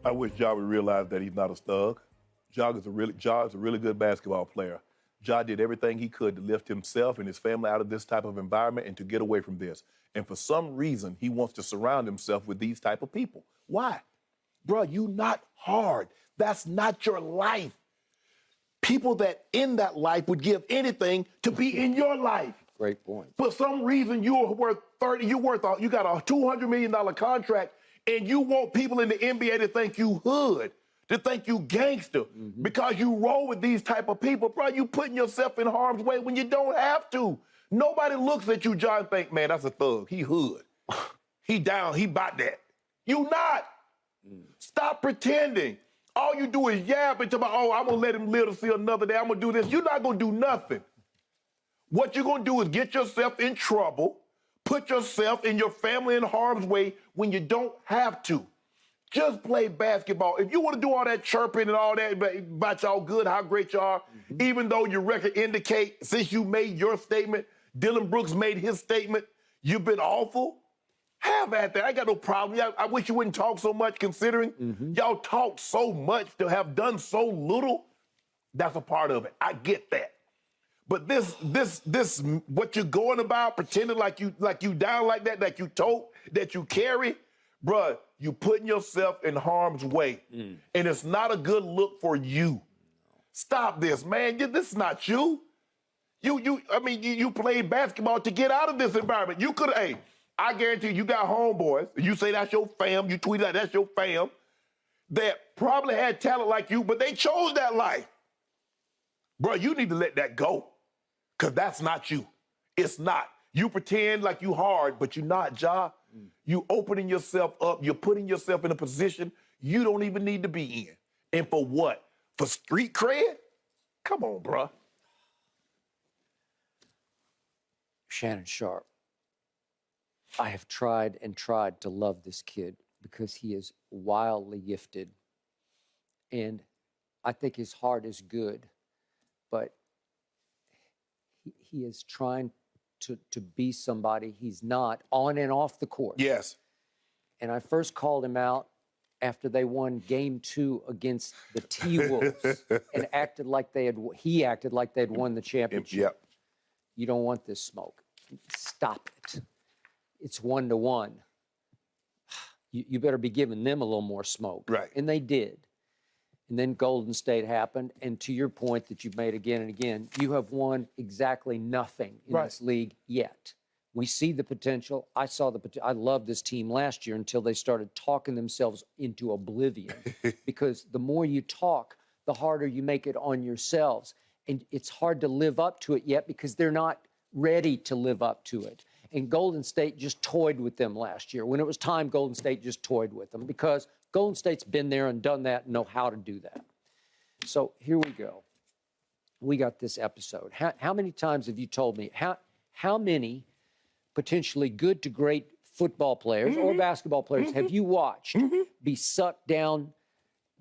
I wish Ja would realize that he's not a thug. Ja is a really good basketball player. Ja did everything he could to lift himself and his family out of this type of environment and to get away from this. And for some reason, he wants to surround himself with these type of people. Why? Bro, you not hard. That's not your life. People that in that life would give anything to be in your life. Great point. For some reason, you're worth 30, you got a $200 million contract, and you want people in the NBA to think you hood, to think you gangster, because you roll with these type of people. Bro, you putting yourself in harm's way when you don't have to. Nobody looks at you, John, and think, man, that's a thug. He hood. He down, he about that. You not. Stop pretending. All you do is yap and talk about, oh, I'm going to let him live to see another day. I'm going to do this. You're not going to do nothing. What you're going to do is get yourself in trouble, put yourself and your family in harm's way when you don't have to. Just play basketball. If you want to do all that chirping and all that about y'all good, how great you are, even though your record indicate, since you made your statement, Dylan Brooks made his statement, you've been awful, have at that. I got no problem. I wish you wouldn't talk so much, considering y'all talk so much to have done so little. That's a part of it. I get that. But this, what you're going about, pretending like you down like that you tote, that you carry, bruh, you putting yourself in harm's way. And it's not a good look for you. Stop this, man. This is not you. You played basketball to get out of this environment. You could have, I guarantee you got homeboys. You say that's your fam. You tweet out that's your fam that probably had talent like you, but they chose that life. Bro, you need to let that go, because that's not you. It's not. You pretend like you hard, but you're not, Ja. You opening yourself up. You're putting yourself in a position you don't even need to be in. And for what? For street cred? Come on, bro. Shannon Sharpe. I have tried and tried to love this kid because he is wildly gifted. And I think his heart is good, but he is trying to be somebody he's not on and off the court. Yes. And I first called him out after they won Game 2 against the T-Wolves and he acted like they'd won the championship. Yep. You don't want this smoke. Stop it. It's 1-1. You better be giving them a little more smoke. Right. And they did. And then Golden State happened. And to your point that you've made again and again, you have won exactly nothing in this league yet. We see the potential. I saw the potential. I loved this team last year until they started talking themselves into oblivion. Because the more you talk, the harder you make it on yourselves. And it's hard to live up to it yet because they're not ready to live up to it. And Golden State just toyed with them last year. When it was time, Golden State just toyed with them because Golden State's been there and done that and know how to do that. So here we go. We got this episode. How many times have you told me, how many potentially good to great football players or basketball players have you watched be sucked down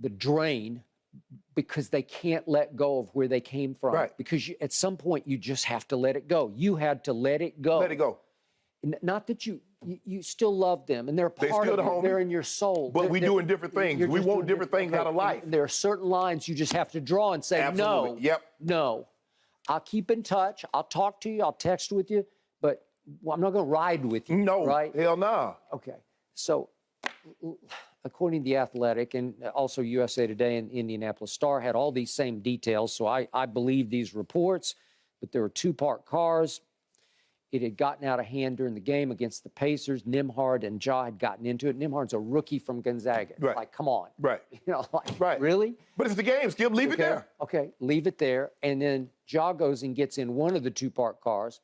the drain because they can't let go of where they came from? Right. Because at some point, you just have to let it go. You had to let it go. Let it go. Not that you still love them, and they're part of you. They're in your soul. But we're doing different things. We want different things out of life. There are certain lines you just have to draw and say, Absolutely. no. I'll keep in touch. I'll talk to you. I'll text with you, but I'm not going to ride with you. No, right? Hell no. Okay. So, according to The Athletic and also USA Today and Indianapolis Star had all these same details, so I believe these reports, but there were two parked cars. It had gotten out of hand during the game against the Pacers. Nembhard and Ja had gotten into it. Nembhard's a rookie from Gonzaga. Right. Like, come on. Right. Really? But it's the game, Skip. Leave it there. Okay, leave it there. And then Ja goes and gets in one of the two parked cars.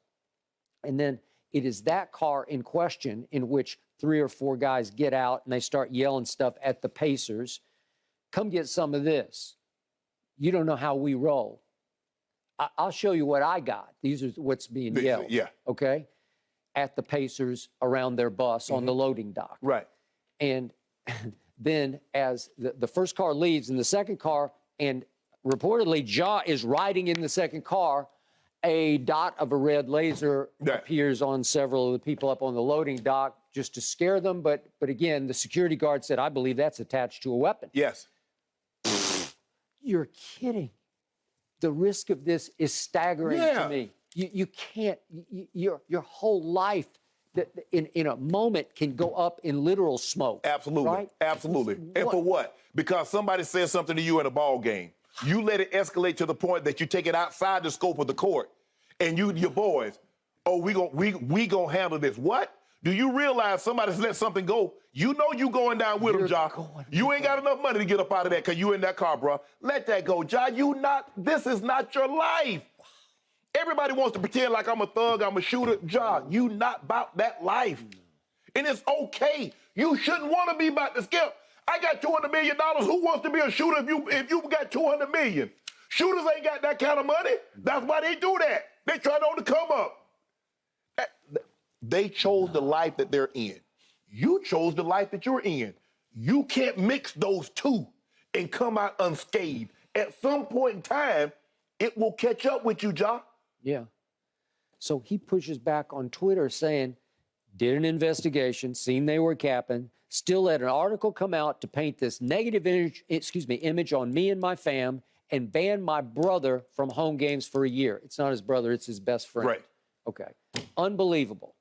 And then it is that car in question in which 3 or 4 guys get out and they start yelling stuff at the Pacers. Come get some of this. You don't know how we roll. I'll show you what I got. These are what's being yelled. Yeah. Okay? At the Pacers around their bus on the loading dock. Right. And then as the first car leaves in the second car, and reportedly Ja is riding in the second car, a dot of a red laser Right. appears on several of the people up on the loading dock just to scare them. But again, the security guard said, I believe that's attached to a weapon. Yes. You're kidding. The risk of this is staggering to me. You can't, your whole life in a moment can go up in literal smoke. Absolutely. Right? Absolutely. And for what? Because somebody says something to you in a ball game. You let it escalate to the point that you take it outside the scope of the court, and your boys, oh, we gonna handle this. What? Do you realize somebody's let something go? You know you going down with them, Ja. You ain't got enough money to get up out of that because you in that car, bro. Let that go, Ja. This is not your life. Everybody wants to pretend like I'm a thug, I'm a shooter. Ja, you not about that life. And it's okay. You shouldn't want to be about to skip. I got $200 million. Who wants to be a shooter if you got $200 million? Shooters ain't got that kind of money. That's why they do that. They try on to come up. They chose the life that they're in. You chose the life that you're in. You can't mix those two and come out unscathed. At some point in time, it will catch up with you, Ja. Yeah. So he pushes back on Twitter saying, did an investigation, seen they were capping, still let an article come out to paint this negative image on me and my fam, and ban my brother from home games for a year. It's not his brother, it's his best friend. Right. Okay. Unbelievable,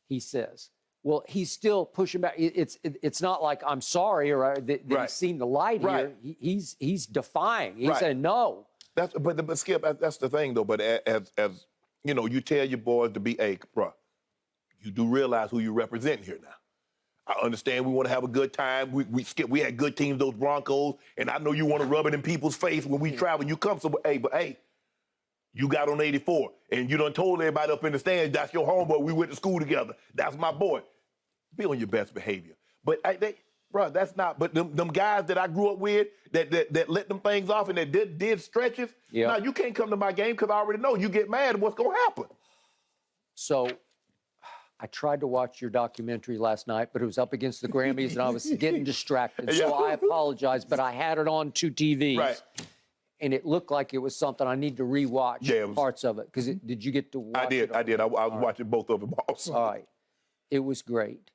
he says. Well, he's still pushing back. It's not like I'm sorry or that he's seen the light here. He's defying. He's saying no. But Skip, that's the thing though. But as you know, you tell your boys to be, hey, bro, you do realize who you represent here now. I understand we want to have a good time. We had good teams, those Broncos, and I know you want to rub it in people's face when we travel. You come, but hey, you got on 84, and you done told everybody up in the stands, that's your homeboy. We went to school together. That's my boy. Be on your best behavior. But that's not. But them guys that I grew up with that let them things off and that did stretches. Yeah. Now you can't come to my game because I already know you get mad. What's gonna happen? So, I tried to watch your documentary last night, but it was up against the Grammys and I was getting distracted. So I apologize, but I had it on 2 TVs. Right. And it looked like it was something I need to rewatch parts of it. Because did you get to watch it? I did. I was watching both of them also. All right. It was great.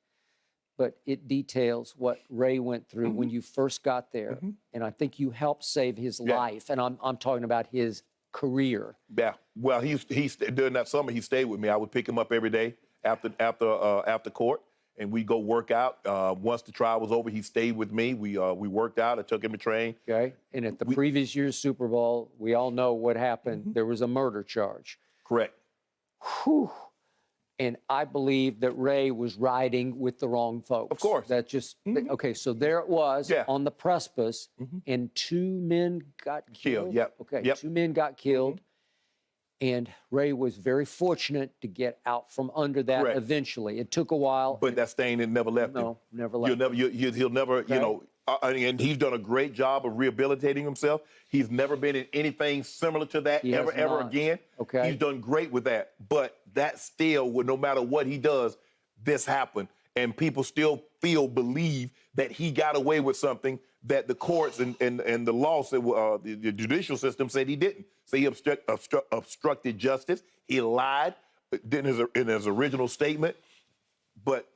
But it details what Ray went through when you first got there. And I think you helped save his life. And I'm talking about his career. Yeah. Well, he's during that summer, he stayed with me. I would pick him up every day after court, and we go work out. Once the trial was over, he stayed with me. We worked out. I took him to train. Okay. And at the previous year's Super Bowl, we all know what happened. There was a murder charge. Correct. Whew. And I believe that Ray was riding with the wrong folks. Of course. That just, okay, so there it was on the precipice, and 2 men got killed. Yep. Okay, 2 men got killed. And Ray was very fortunate to get out from under that eventually. It took a while. But that stain never left him. No, never left him. He'll never, you know, and he's done a great job of rehabilitating himself. He's never been in anything similar to that ever again. Okay. He's done great with that. But that still, no matter what he does, this happened. And people still believe that he got away with something that the courts and the law said, the judicial system said he didn't. So he obstructed justice. He lied in his original statement. But,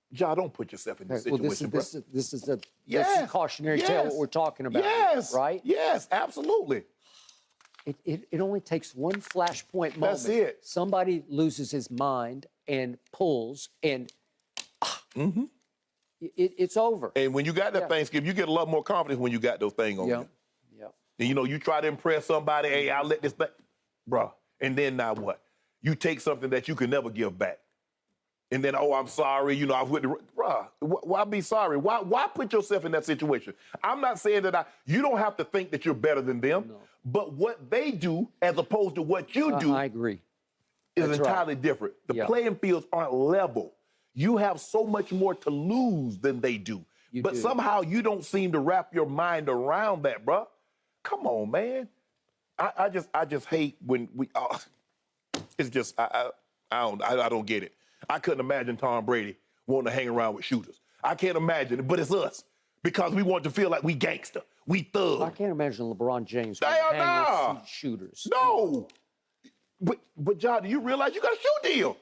Ja, don't put yourself in this situation, bro. This is a cautionary tale, what we're talking about. Yes. Right? Yes, absolutely. It only takes one flashpoint moment. That's it. Somebody loses his mind and pulls, and it's over. And when you got that thing, Skip, you get a lot more confidence when you got those things on you. Yeah. And you know, you try to impress somebody, hey, I'll let this thing, bro. And then now what? You take something that you can never give back. And then, oh, I'm sorry, you know, I was with the, bruh, why be sorry? Why put yourself in that situation? I'm not saying that you don't have to think that you're better than them, but what they do as opposed to what you do, I agree, is entirely different. The playing fields aren't level. You have so much more to lose than they do. But somehow you don't seem to wrap your mind around that, bruh. Come on, man. I just hate when it's just, I don't get it. I couldn't imagine Tom Brady wanting to hang around with shooters. I can't imagine it, but it's us because we want to feel like we gangster, we thug. I can't imagine LeBron James hanging with shooters. No. But John, do you realize you got a shoe deal?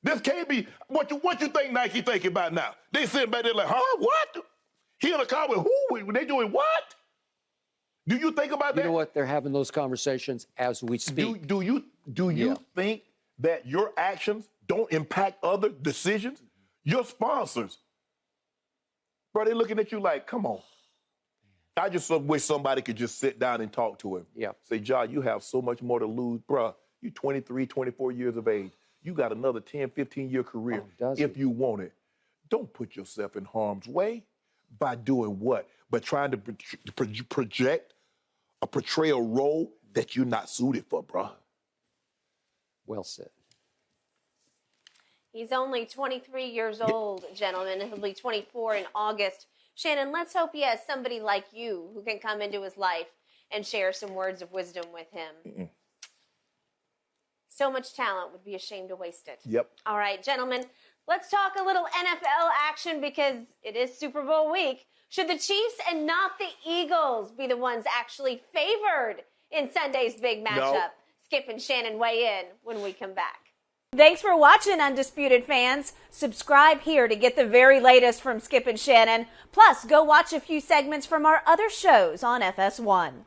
This can't be what you think Nike thinking about now. They sitting back there like, huh? What? He in a car with who? They doing what? Do you think about that? You know what? They're having those conversations as we speak. Do you think that your actions don't impact other decisions? Your sponsors, bro, they looking at you like, come on. I just wish somebody could just sit down and talk to him. Yeah. Say, John, you have so much more to lose. Bro, you're 23, 24 years of age. You got another 10, 15-year career if you want it. Don't put yourself in harm's way by doing what? By trying to portray a role that you're not suited for, bro. Well said. He's only 23 years old, gentlemen. He'll be 24 in August. Shannon, let's hope he has somebody like you who can come into his life and share some words of wisdom with him. So much talent, would be ashamed to waste it. Yep. All right, gentlemen, let's talk a little NFL action because it is Super Bowl week. Should the Chiefs and not the Eagles be the ones actually favored in Sunday's big matchup? No. Skip and Shannon weigh in when we come back. Thanks for watching, Undisputed fans. Subscribe here to get the very latest from Skip and Shannon. Plus, go watch a few segments from our other shows on FS1.